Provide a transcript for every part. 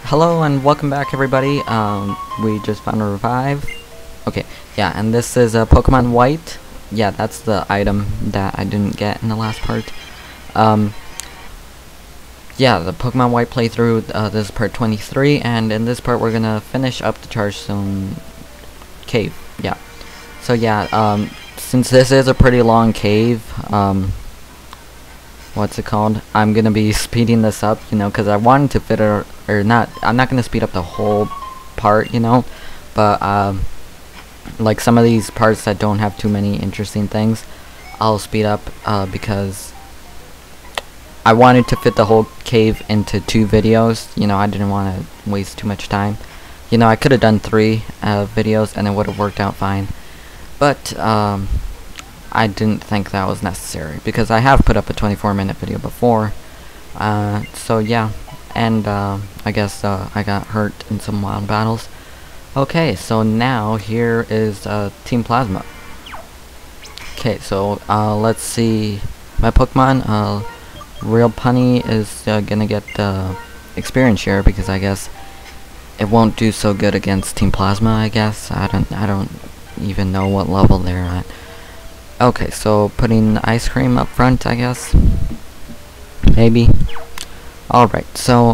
Hello and welcome back, everybody. We just found a revive. Okay, yeah, and this is Pokemon White. Yeah, that's the item that I didn't get in the last part. Yeah, the Pokemon White playthrough. This is part 23, and in this part we're gonna finish up the Chargestone Cave. Yeah. So yeah, since this is a pretty long cave, what's it called? I'm gonna be speeding this up, you know, because I wanted to fit it or not. I'm not gonna speed up the whole part, you know, but like some of these parts that don't have too many interesting things, I'll speed up because I wanted to fit the whole cave into 2 videos. You know, I didn't want to waste too much time. You know, I could have done 3 videos and it would have worked out fine, but I didn't think that was necessary because I have put up a 24-minute video before. So yeah, and I guess I got hurt in some wild battles. Okay, so now here is Team Plasma. Okay, so let's see. My Pokemon, Real Punny is gonna get the experience share because I guess it won't do so good against Team Plasma. I guess I don't even know what level they're at. Okay, so putting ice cream up front, I guess. Maybe. Alright, so,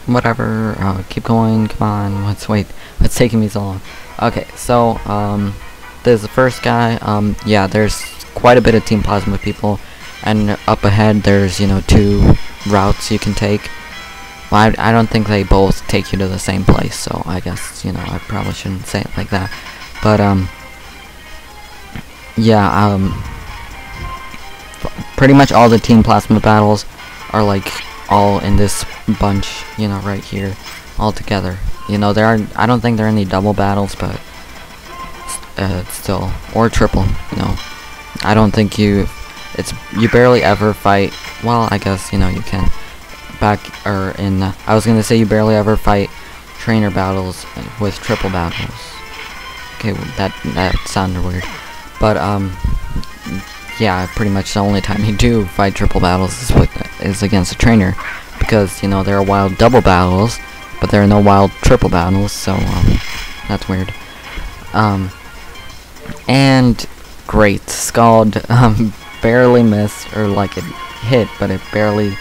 whatever, keep going, come on, what's taking me so long? Okay, so, there's the first guy. Yeah, there's quite a bit of Team Plasma people, and up ahead there's, you know, 2 routes you can take. Well, I don't think they both take you to the same place, so I guess, you know, I probably shouldn't say it like that. But, yeah, pretty much all the Team Plasma battles are like all in this bunch, you know, right here, all together. You know, I don't think there are any double battles, but still, or triple. You know, I don't think you barely ever fight. Well, I guess, you know, you can I was gonna say you barely ever fight trainer battles with triple battles. Okay, well, that sounded weird. But, yeah, pretty much the only time you do fight triple battles is against a trainer. Because, you know, there are wild double battles, but there are no wild triple battles, so, that's weird. And, great, Scald, barely missed, or, like, it hit, but it barely,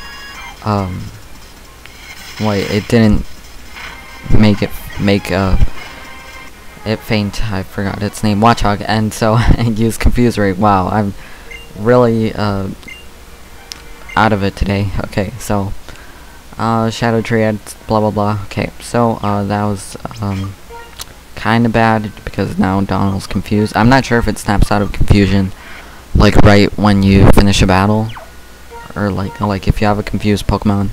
it didn't make it faint. I forgot its name, Watchog, and so I used Confuse Ray. Wow, I'm really out of it today. Okay, so Shadow Triad, blah blah blah. Okay, so that was kind of bad because now Donald's confused. I'm not sure if it snaps out of confusion like right when you finish a battle, or like if you have a confused Pokemon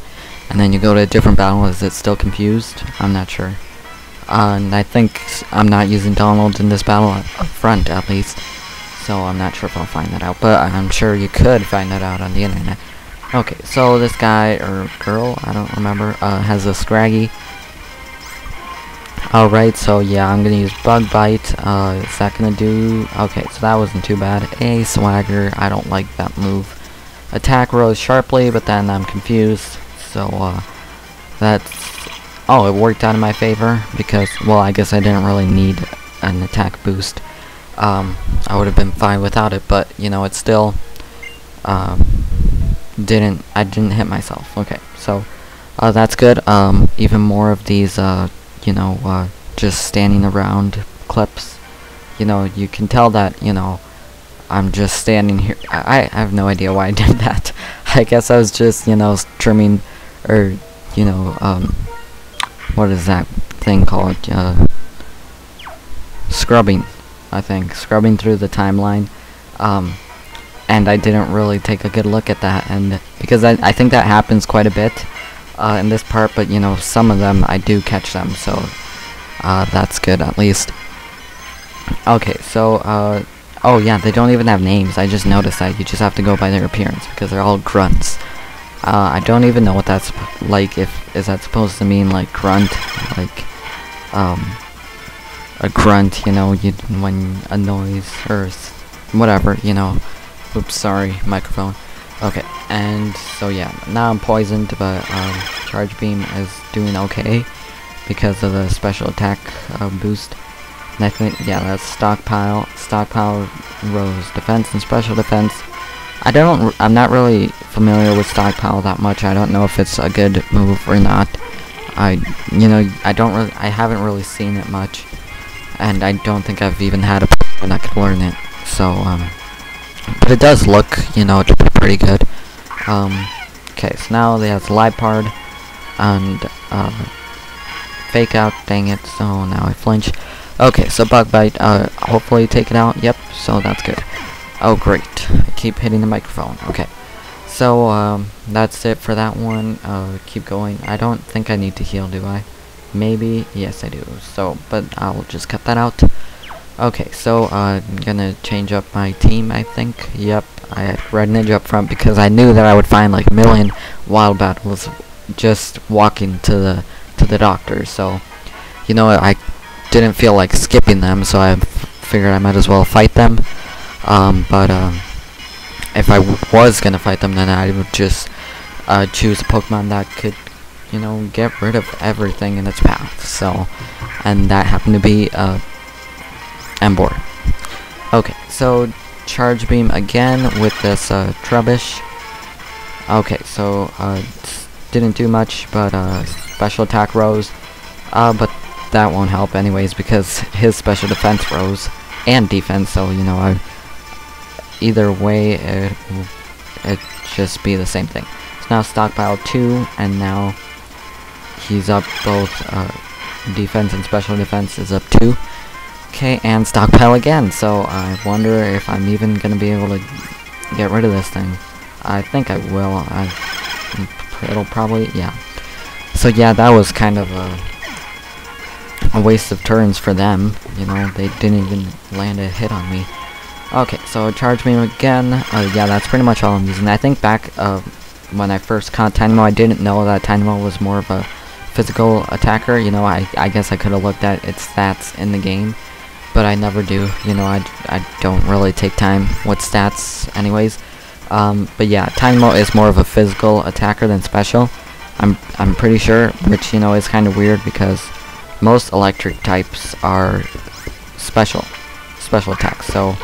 and then you go to a different battle, is it still confused? I'm not sure. And I think I'm not using Donald in this battle up front, at least. So I'm not sure if I'll find that out, but I'm sure you could find that out on the internet. Okay, so this guy, or girl, I don't remember, has a Scraggy. Alright, so yeah, I'm gonna use Bug Bite. Is that gonna do? Okay, so that wasn't too bad. A Swagger, I don't like that move. Attack rose sharply, but then I'm confused. So, that's... Oh, it worked out in my favor because, well, I guess I didn't really need an attack boost. I would have been fine without it, but, you know, it still, I didn't hit myself. Okay, so, that's good. Even more of these, you know, just standing around clips. You know, you can tell that, you know, I'm just standing here. I have no idea why I did that. I guess I was just, you know, trimming, or, you know, what is that thing called? Scrubbing, I think. Scrubbing through the timeline. And I didn't really take a good look at that. And because I think that happens quite a bit in this part. But, you know, some of them, I do catch them. So, that's good, at least. Okay, so, oh yeah, they don't even have names. I just noticed that. You just have to go by their appearance because they're all grunts. I don't even know what that's like. Is that supposed to mean like grunt, like a grunt? You know, when a noise or whatever. You know. Oops, sorry, microphone. Okay, and so yeah, now I'm poisoned, but Charge Beam is doing okay because of the special attack boost. And I think, yeah, that's stockpile, rose, defense, and special defense. I'm not really familiar with stockpile that much. I don't know if it's a good move or not. I haven't really seen it much, and I don't think I've even had a Pokemon that could learn it. So, but it does look, pretty good. Okay, so now they have Lipard and Fake Out. Dang it! So now I flinch. Okay, so Bug Bite. Hopefully take it out. Yep. So that's good. Oh great! I keep hitting the microphone. Okay. So that's it for that one. Keep going. I don't think I need to heal, do I? Maybe. Yes, I do. So, but I'll just cut that out. Okay, so I'm gonna change up my team, I think. Yep, I had Red Ninja up front because I knew that I would find like a million wild battles just walking to the doctor. So, I didn't feel like skipping them, so I figured I might as well fight them. But if I was gonna fight them, then I would just choose a Pokemon that could, get rid of everything in its path. So, and that happened to be Emboar. Okay, so Charge Beam again with this Trubbish. Okay, so didn't do much, but special attack rose. But that won't help anyways because his special defense rose and defense. So either way, it just be the same thing. So now stockpile 2, and now he's up both defense and special defense is up 2. Okay, and stockpile again, so I wonder if I'm even going to be able to get rid of this thing. I think I will. It'll probably, yeah. So yeah, that was kind of a waste of turns for them. They didn't even land a hit on me. Okay, so Charge Beam again. Yeah, that's pretty much all I'm using. I think back when I first caught Tynamo, I didn't know that Tynamo was more of a physical attacker. I guess I could have looked at its stats in the game, but I never do. I don't really take time with stats anyways. But yeah, Tynamo is more of a physical attacker than special. I'm pretty sure, which is kind of weird because most electric types are special attacks. So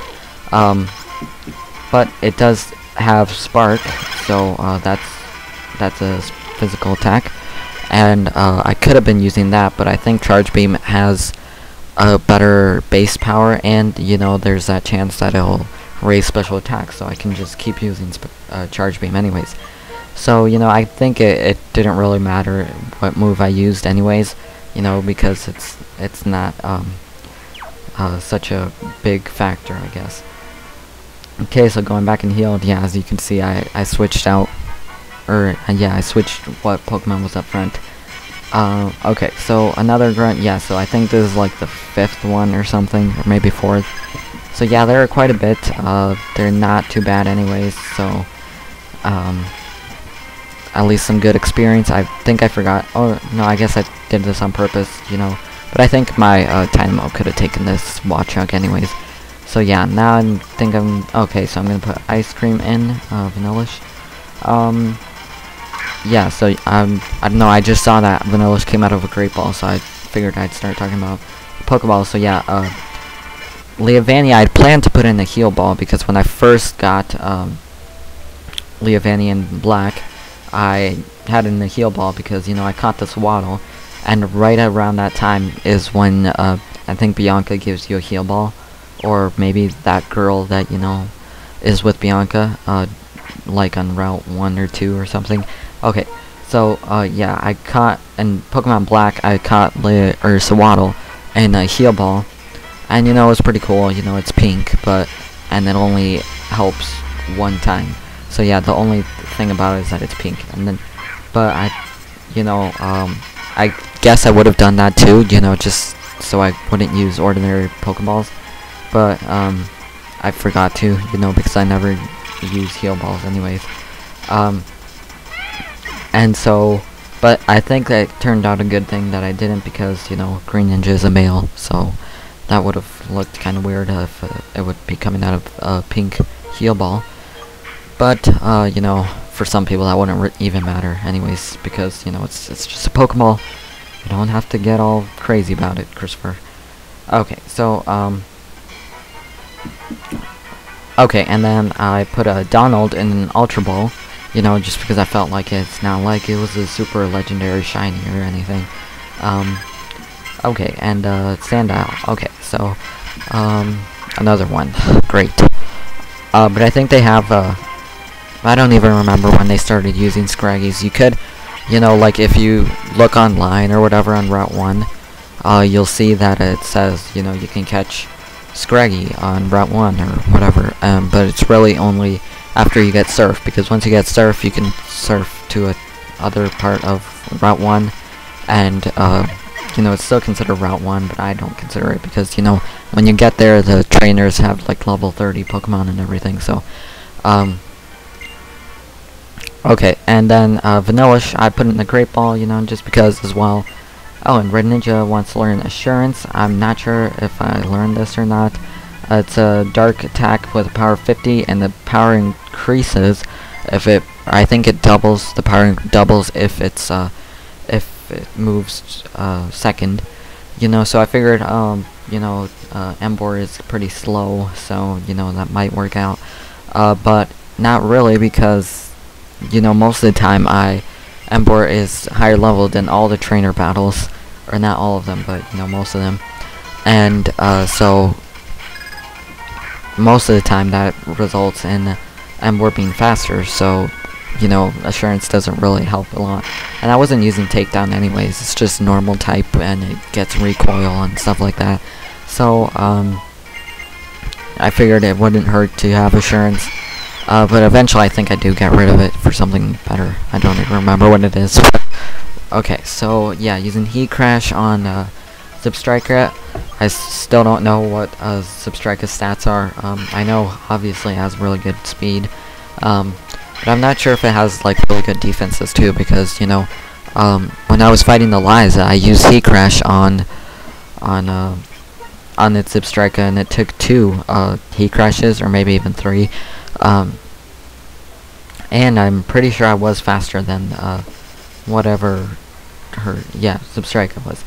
but it does have Spark, so that's a physical attack, and I could have been using that, but I think Charge Beam has a better base power, and there's that chance that it'll raise special attacks, so I can just keep using Charge Beam anyways. So I think it didn't really matter what move I used anyways, because it's not such a big factor, I guess. Okay, so going back and healed, yeah, as you can see, I switched out, yeah, I switched what Pokemon was up front. Okay, so another grunt, yeah, so I think this is like the 5th one or something, or maybe 4th. So yeah, there are quite a bit. They're not too bad anyways, so at least some good experience. I think I forgot, oh no, I guess I did this on purpose, but I think my Dynamo could have taken this Watchog anyways. So yeah, now I think I'm okay. So I'm gonna put Ice Cream in, Vanillish. Yeah. So I don't know. I just saw that Vanillish came out of a Great Ball, so I figured I'd start talking about Pokeball. So yeah, Leavanny, I'd planned to put in a Heal Ball because when I first got Leavanny in Black, I had it in a Heal Ball because I caught this Waddle, and right around that time is when I think Bianca gives you a Heal Ball. Or maybe that girl that, is with Bianca, like on Route 1 or 2 or something. Okay, so, yeah, I caught, in Pokemon Black, I caught Sawaddle and a Heal Ball. And, it was pretty cool, it's pink, and it only helps one time. So, yeah, the only thing about it is that it's pink. And then, but I guess I would have done that too, just so I wouldn't use ordinary Pokeballs. But I forgot to, because I never use Heal Balls anyways. And so, but I think that turned out a good thing that I didn't because, Green Ninja is a male, so that would have looked kind of weird if it would be coming out of a pink Heal Ball. But you know, for some people that wouldn't even matter anyways, because you know it's just a Pokeball. You don't have to get all crazy about it, Christopher. Okay, so okay, and then I put a Donald in an Ultra Ball, you know, just because I felt like it's not like it was a super legendary shiny or anything. Okay, and Sandile. Okay, so another one. Great. But I think they have I don't even remember when they started using Scraggies. You could, you know, like if you look online or whatever on Route 1, you'll see that it says, you know, you can catch Scraggy on Route 1 or whatever, but it's really only after you get Surf, because once you get Surf, you can surf to a other part of Route 1, and you know, it's still considered Route 1, but I don't consider it, because, you know, when you get there, the trainers have, like, level 30 Pokemon and everything, so, okay, and then, Vanillish, I put in the Great Ball, you know, just because as well. Oh, and Red Ninja wants to learn Assurance. I'm not sure if I learned this or not. It's a dark attack with a power of 50, and the power increases if it, I think it doubles, the power doubles if it's, if it moves, second. You know, so I figured, you know, Emboar is pretty slow, so, you know, that might work out. But not really, because, you know, most of the time Emboar is higher level than all the trainer battles, or not all of them, but, you know, most of them. And, so, most of the time that results in Emboar being faster, so, you know, Assurance doesn't really help a lot. And I wasn't using Takedown anyways, it's just normal type, and it gets recoil and stuff like that. So, I figured it wouldn't hurt to have Assurance. But eventually I think I do get rid of it for something better. I don't even remember what it is. Okay, so yeah, using Heat Crash on Zipstriker. I still don't know what Zipstriker's stats are. I know obviously it has really good speed, but I'm not sure if it has like really good defenses too, because, you know, when I was fighting Eliza, I used Heat Crash on its Zipstriker, and it took 2 Heat Crashes, or maybe even 3. And I'm pretty sure I was faster than whatever her Zipstriker was.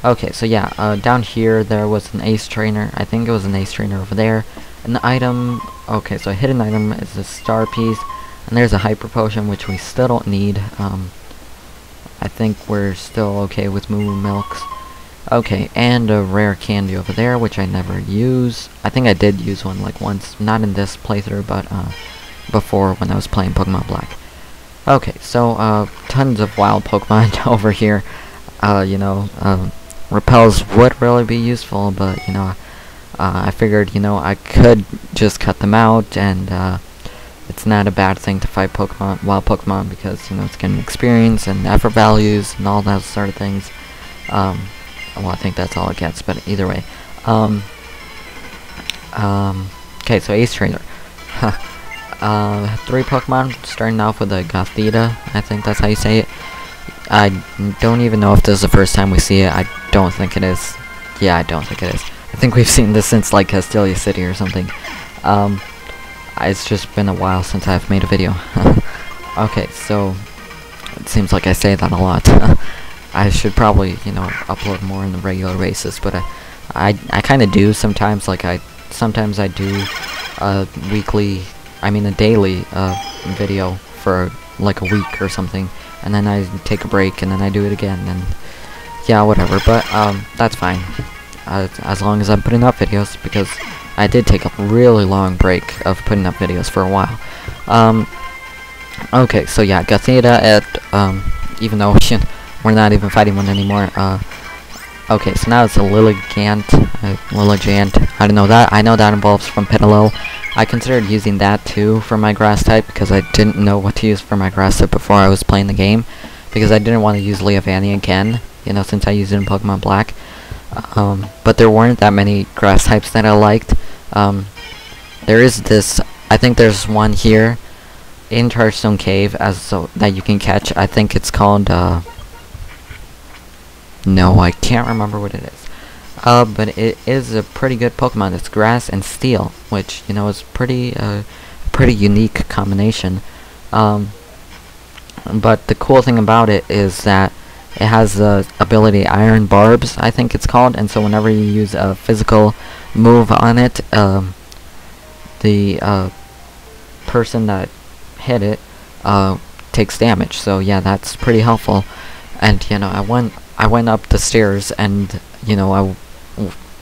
Okay, so yeah, down here there was an Ace Trainer. I think it was an Ace Trainer over there. An item, okay, so a hidden item is a Star Piece, and there's a Hyper Potion, which we still don't need. I think we're still okay with Moo Moo Milks. Okay, and a rare candy over there, which I never use. I think I did use one like once, not in this playthrough, but before when I was playing Pokemon Black. Okay, so tons of wild Pokemon over here. You know, Repels would really be useful, but, you know, I figured, you know, I could just cut them out, and it's not a bad thing to fight Pokemon, wild Pokemon, because, you know, it's getting experience and effort values and all that sort of things. Well, I think that's all it gets, but either way. Okay, so Ace Trainer. 3 Pokemon, starting off with a Gothita. I think that's how you say it. I don't even know if this is the first time we see it. I don't think it is. Yeah, I don't think it is. I think we've seen this since, like, Castelia City or something. It's just been a while since I've made a video. Okay, so it seems like I say that a lot. I should probably, you know, upload more on the regular basis, but I kind of do sometimes. Like, sometimes I do a daily video for like a week or something, and then I take a break, and then I do it again, and yeah, whatever. But that's fine, as long as I'm putting up videos, because I did take a really long break of putting up videos for a while. Okay, so yeah, Gothita at even though we're not even fighting one anymore. Okay, so now it's a Lilligant. I don't know that. I know that evolves from Petalil. I considered using that too for my grass type, because I didn't know what to use for my grass type before I was playing the game, because I didn't want to use Leavanny again, you know, since I used it in Pokemon Black. But there weren't that many grass types that I liked. There is this, I think there's one here in Chargestone Cave that you can catch. I think it's called, no, I can't remember what it is. But it is a pretty good Pokemon. It's Grass and Steel, which, you know, is pretty pretty unique combination. But the cool thing about it is that it has the ability Iron Barbs, I think it's called, and so whenever you use a physical move on it, the person that hit it takes damage. So yeah, that's pretty helpful. And you know, I went up the stairs, and you know, I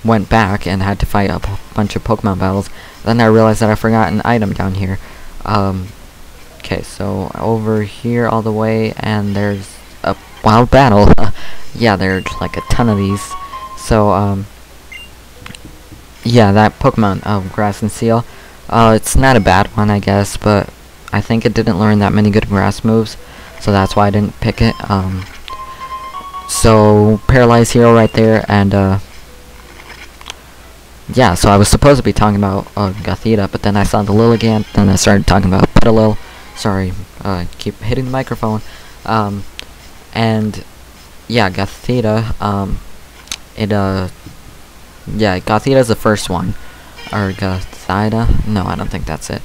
went back and had to fight a bunch of Pokemon battles. Then I realized that I forgot an item down here. Okay, so over here all the way, and there's a wild battle. Yeah, there's like a ton of these. So yeah, that Pokemon, Grass and Seal, it's not a bad one, I guess, but I think it didn't learn that many good grass moves, so that's why I didn't pick it. So Paralyzed Hero right there, and yeah, so I was supposed to be talking about Gothita, but then I saw the Lilligant, then I started talking about Petalil. Sorry, keep hitting the microphone. And yeah, Gothita, yeah, Gothita's the first one. Or Gothita? No, I don't think that's it.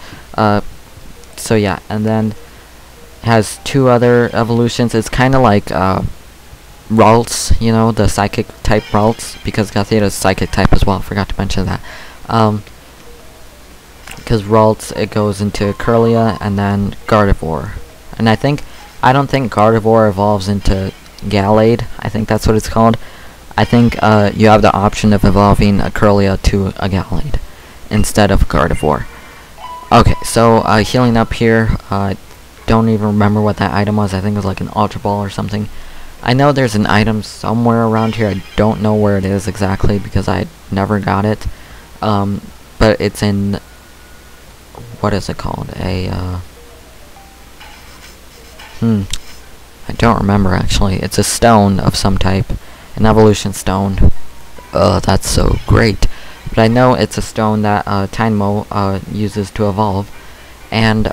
So yeah, and then has two other evolutions. It's kind of like Ralts, you know, the psychic type Ralts, because Gothita is psychic type as well. Forgot to mention that. Because Ralts, it goes into Curlia and then Gardevoir. And I don't think Gardevoir evolves into Gallade. I think that's what it's called. I think you have the option of evolving a Curlia to a Gallade instead of Gardevoir. Okay, so healing up here, I don't even remember what that item was. I think it was like an Ultra Ball or something. I know there's an item somewhere around here. I don't know where it is exactly because I never got it. But it's in, what is it called? I don't remember actually. It's a stone of some type, an evolution stone. That's so great. But I know it's a stone that Tynamo uses to evolve, and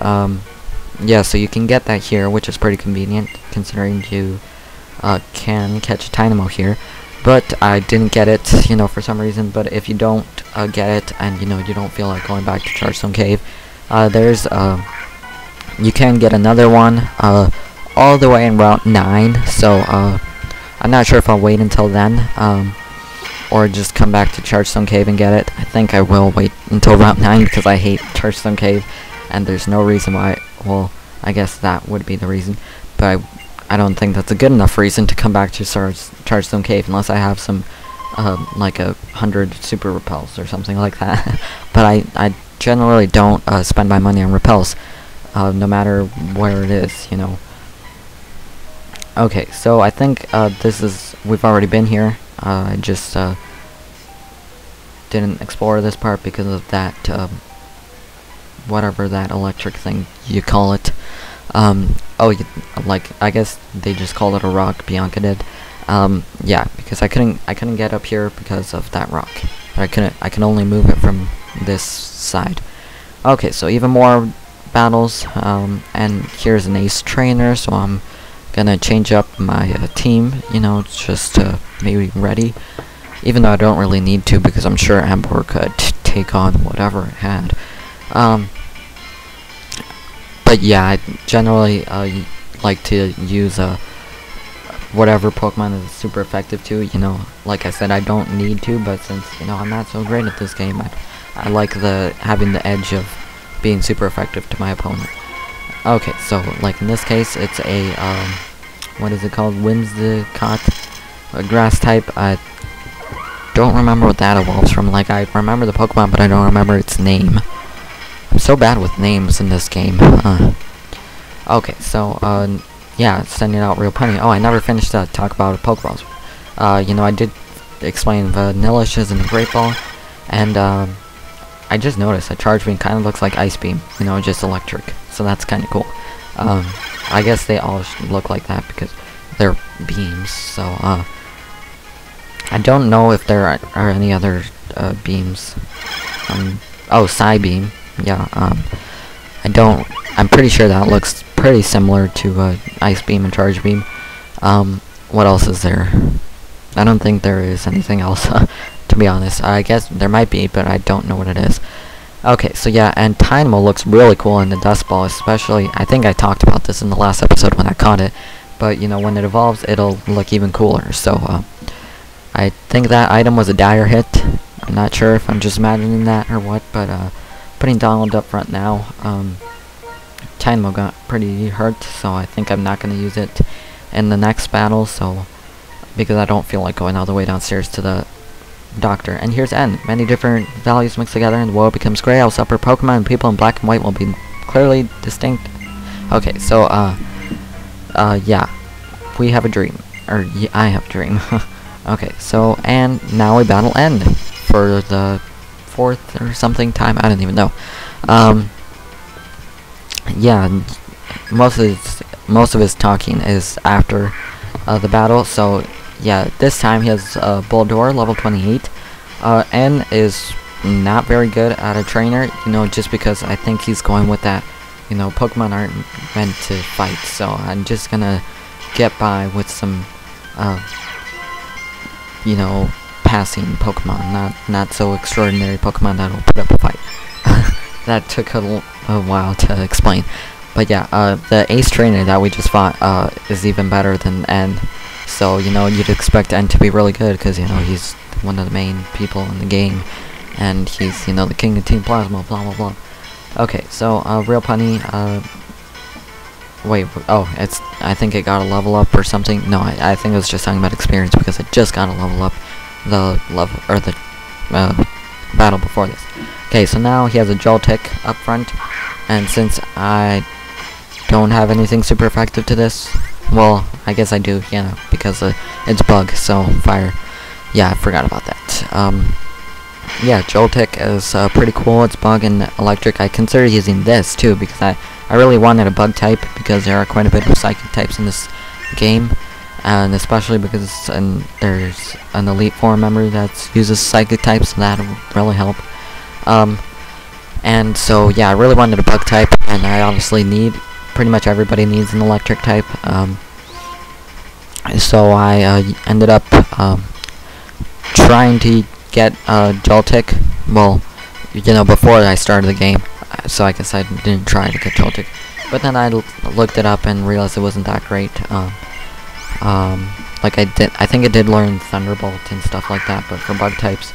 yeah, so you can get that here, which is pretty convenient considering you can catch a Tynamo here. But I didn't get it, you know, for some reason. But if you don't get it, and you know you don't feel like going back to Chargestone Cave, there's you can get another one all the way in Route 9. So I'm not sure if I'll wait until then, or just come back to Chargestone Cave and get it. I think I will wait until Route 9 because I hate Chargestone Cave, and there's no reason why. Well, I guess that would be the reason, but I don't think that's a good enough reason to come back to Chargestone Cave unless I have some like 100 super repels or something like that. But I generally don't spend my money on repels, no matter where it is, you know. Okay, so I think we've already been here. I just didn't explore this part because of that whatever that electric thing you call it. Like I guess they just called it a rock. Bianca did. Yeah, because I couldn't get up here because of that rock. But I can only move it from this side. Okay, so even more battles. And here's an ace trainer, so I'm gonna change up my team. You know, just to maybe ready. Even though I don't really need to, because I'm sure Amber could take on whatever it had. But yeah, I generally like to use whatever Pokemon is super effective to. You know, like I said, I don't need to, but since you know I'm not so great at this game, I like having the edge of being super effective to my opponent. Okay, so like in this case, it's a what is it called? Whimsicott, a grass type. I don't remember what that evolves from. Like I remember the Pokemon, but I don't remember its name. I'm so bad with names in this game. Okay, so yeah, sending out real punny. Oh, I never finished to talk about Pokeballs. You know, I did explain Vanillish's and the Great Ball, and I just noticed that Charge Beam kind of looks like Ice Beam. You know, just electric. So that's kind of cool. I guess they all look like that because they're beams. So I don't know if there are any other beams. Oh, Psy Beam. Yeah, I'm pretty sure that looks pretty similar to Ice Beam and Charge Beam. What else is there? I don't think there is anything else, to be honest. I guess there might be, but I don't know what it is. Okay, so yeah, and Dynamo looks really cool in the Dust Ball, especially, I think I talked about this in the last episode when I caught it, but, you know, when it evolves, it'll look even cooler, so, I think that item was a dire hit. I'm not sure if I'm just imagining that or what, but, putting Donald up front now, Dynamo got pretty hurt, so I think I'm not going to use it in the next battle, so, because I don't feel like going all the way downstairs to the doctor. And here's N. Many different values mixed together and the world becomes gray. I'll suffer Pokemon and people in black and white will be clearly distinct. Okay, so, yeah. We have a dream. Or, I have a dream. Okay, so, and now we battle N for the 4th or something time. I don't even know. Yeah, most of his talking is after the battle, so yeah, this time he has Bulldor, level 28. N is not very good at a trainer, you know, just because I think he's going with that, you know, Pokemon aren't meant to fight, so I'm just gonna get by with some, you know, passing Pokemon, not so extraordinary Pokemon that'll put up a fight. That took a while to explain. But yeah, the Ace Trainer that we just fought is even better than N. So, you know, you'd expect N to be really good because, you know, he's one of the main people in the game. And he's, you know, the king of Team Plasma, blah, blah, blah. Okay, so, Real Punny, wait, oh, I think it got a level up or something. No, I think it was just talking about experience because it just got a level up the battle before this. Okay, so now he has a Joltik up front, and since I don't have anything super effective to this, well, I guess I do, you know, because it's bug, so fire. Yeah, I forgot about that. Yeah, Joltik is pretty cool. It's bug and electric. I considered using this too because I really wanted a bug type because there are quite a bit of psychic types in this game, and especially because there's an Elite Four member that uses psychic types, so that'll really help. And so yeah, I really wanted a bug type, and I obviously pretty much everybody needs an electric type. So I ended up trying to get Joltik, well, you know, before I started the game, so I guess I didn't try to get Joltik, but then I looked it up and realized it wasn't that great. Like I think it did learn Thunderbolt and stuff like that, but for bug types,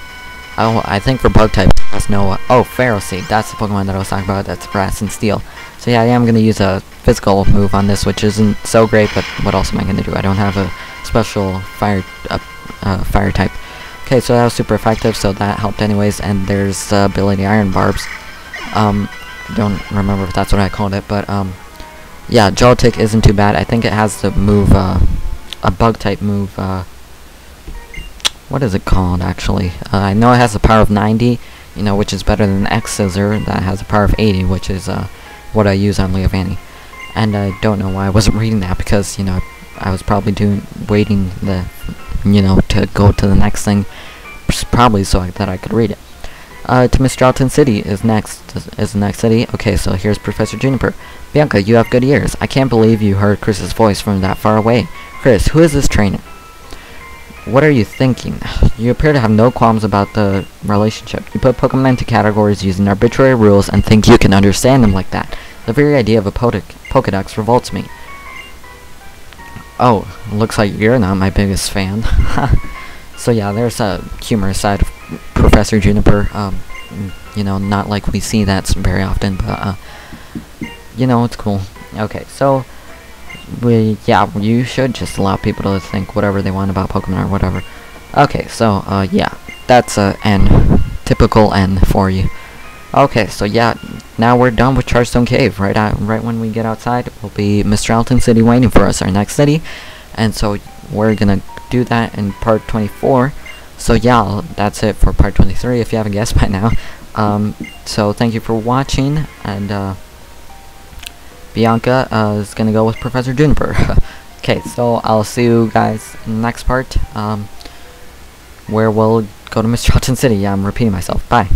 I think for bug types, it has no, oh, Pharaoh Seed, that's the Pokemon that I was talking about, that's Brass and Steel. So yeah, I am going to use a physical move on this, which isn't so great, but what else am I going to do? I don't have a special fire type. Okay, so that was super effective, so that helped anyways, and there's the ability Iron Barbs. Don't remember if that's what I called it, but yeah, Joltik isn't too bad. I think it has the move, a bug type move, what is it called actually? I know it has a power of 90, you know, which is better than X-Scissor that has a power of 80, which is what I use on Leavanny. And I don't know why I wasn't reading that because, you know, I was probably waiting to go to the next thing, probably so that I could read it. To Mistralton City is the next city. Okay, so here's Professor Juniper. Bianca, you have good ears. I can't believe you heard Chris's voice from that far away. Chris, who is this trainer? What are you thinking? You appear to have no qualms about the relationship. You put Pokemon into categories using arbitrary rules and think you can understand them like that. The very idea of a Pokedex revolts me. Oh, looks like you're not my biggest fan. So yeah, there's a humorous side of Professor Juniper. You know, not like we see that very often, but you know, it's cool. Okay, so you should just allow people to think whatever they want about Pokemon or whatever. Okay, so yeah, that's N, typical N for you. Okay, so yeah, now we're done with Chargestone Cave. Right when we get outside, will be Mistralton City waiting for us, our next city, and so we're gonna do that in part 24. So yeah, that's it for part 23. If you haven't guessed by now, so thank you for watching, and Bianca is gonna go with Professor Juniper. Okay, so I'll see you guys in the next part, where we'll go to Mistralton City. Yeah, I'm repeating myself. Bye.